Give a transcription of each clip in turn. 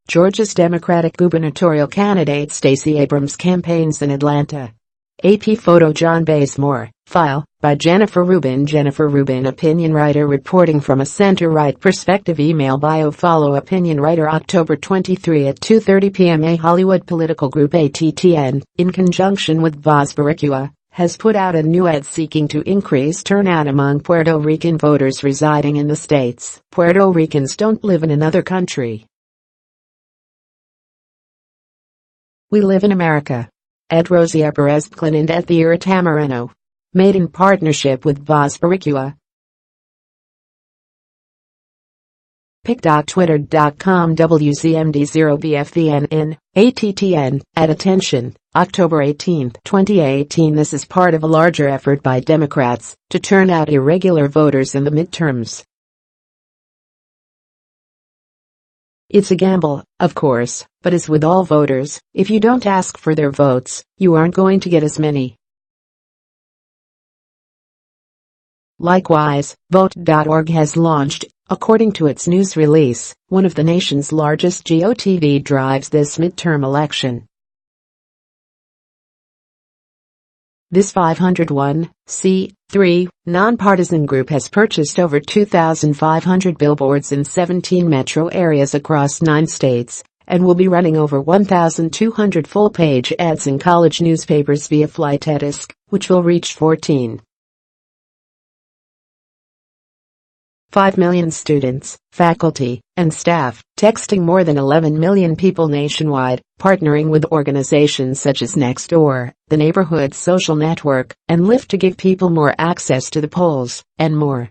Georgia's Democratic gubernatorial candidate Stacey Abrams campaigns in Atlanta. AP photo John Bazemore, file, by Jennifer Rubin. Jennifer Rubin, opinion writer reporting from a center-right perspective. Email bio follow opinion writer October 23 at 2:30 p.m. A Hollywood political group ATTN, in conjunction with Voz Boricua, has put out a new ad seeking to increase turnout among Puerto Rican voters residing in the states. Puerto Ricans don't live in another country. We live in America. At Rosia Perez-Clin and at the Irregular. Made in partnership with Voz Boricua. pic.twitter.com WZMD0BFVNN, ATTN, at attention, October 18, 2018. This is part of a larger effort by Democrats to turn out irregular voters in the midterms. It's a gamble, of course, but as with all voters, if you don't ask for their votes, you aren't going to get as many. Likewise, Vote.org has launched, according to its news release, one of the nation's largest GOTV drives this midterm election. This 501c3 nonpartisan group has purchased over 2,500 billboards in 17 metro areas across 9 states, and will be running over 1,200 full-page ads in college newspapers via Flytetisk, which will reach 14.5 million students, faculty, and staff, texting more than 11 million people nationwide, partnering with organizations such as Nextdoor, the Neighborhood Social Network, and Lyft to give people more access to the polls, and more.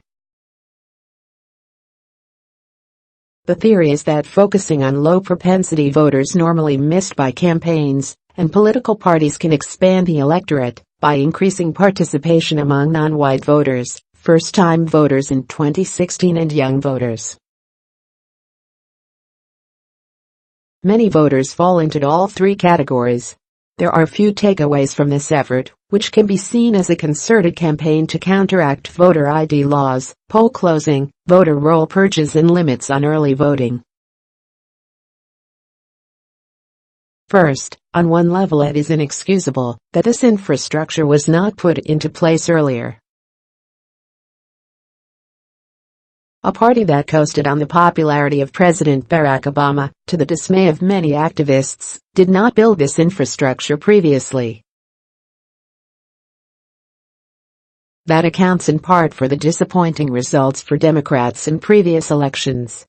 The theory is that focusing on low-propensity voters normally missed by campaigns and political parties can expand the electorate by increasing participation among non-white voters, first-time voters in 2016 and young voters. Many voters fall into all 3 categories. There are few takeaways from this effort, which can be seen as a concerted campaign to counteract voter ID laws, poll closing, voter roll purges and limits on early voting. First, on one level it is inexcusable that this infrastructure was not put into place earlier. A party that coasted on the popularity of President Barack Obama, to the dismay of many activists, did not build this infrastructure previously. That accounts in part for the disappointing results for Democrats in previous elections.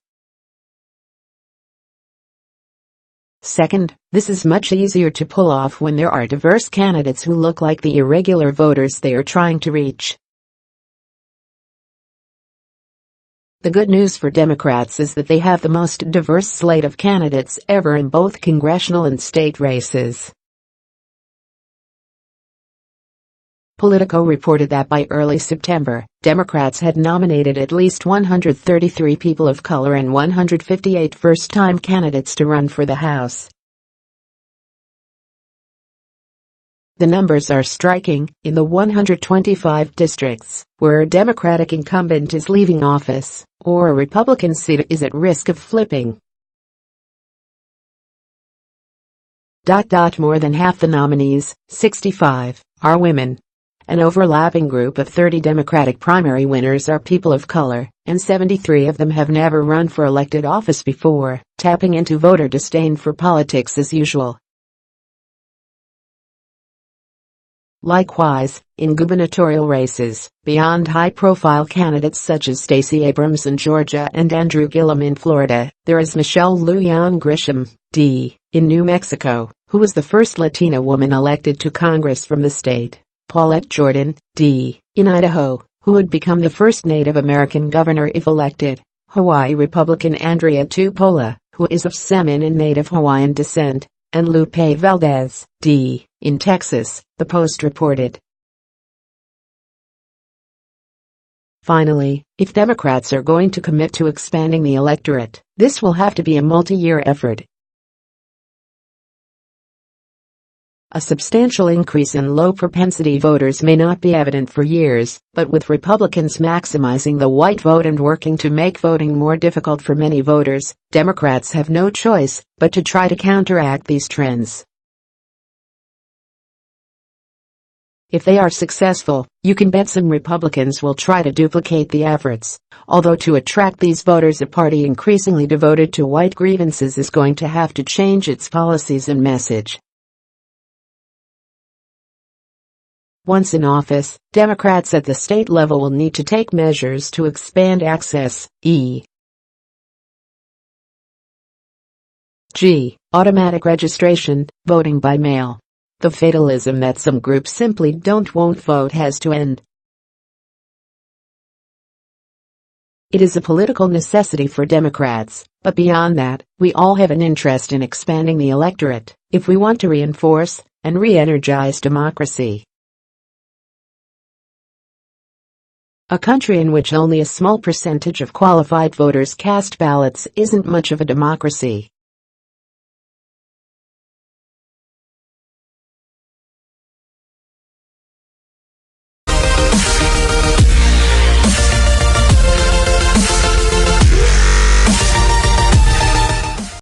Second, this is much easier to pull off when there are diverse candidates who look like the irregular voters they are trying to reach. The good news for Democrats is that they have the most diverse slate of candidates ever in both congressional and state races. Politico reported that by early September, Democrats had nominated at least 133 people of color and 158 first-time candidates to run for the House. The numbers are striking. In the 125 districts where a Democratic incumbent is leaving office, or a Republican seat is at risk of flipping. More than half the nominees, 65, are women. An overlapping group of 30 Democratic primary winners are people of color, and 73 of them have never run for elected office before, tapping into voter disdain for politics as usual. Likewise, in gubernatorial races, beyond high-profile candidates such as Stacey Abrams in Georgia and Andrew Gillum in Florida, there is Michelle Lujan Grisham, D., in New Mexico, who was the first Latina woman elected to Congress from the state, Paulette Jordan, D., in Idaho, who would become the first Native American governor if elected, Hawaii Republican Andrea Tupola, who is of Seminole and Native Hawaiian descent, and Lupe Valdez, D., in Texas, the Post reported. Finally, if Democrats are going to commit to expanding the electorate, this will have to be a multi-year effort. A substantial increase in low-propensity voters may not be evident for years, but with Republicans maximizing the white vote and working to make voting more difficult for many voters, Democrats have no choice but to try to counteract these trends. If they are successful, you can bet some Republicans will try to duplicate the efforts. Although to attract these voters, a party increasingly devoted to white grievances is going to have to change its policies and message. Once in office, Democrats at the state level will need to take measures to expand access, e.g., automatic registration, voting by mail. The fatalism that some groups simply won't vote has to end. It is a political necessity for Democrats, but beyond that, we all have an interest in expanding the electorate if we want to reinforce and re-energize democracy. A country in which only a small percentage of qualified voters cast ballots isn't much of a democracy.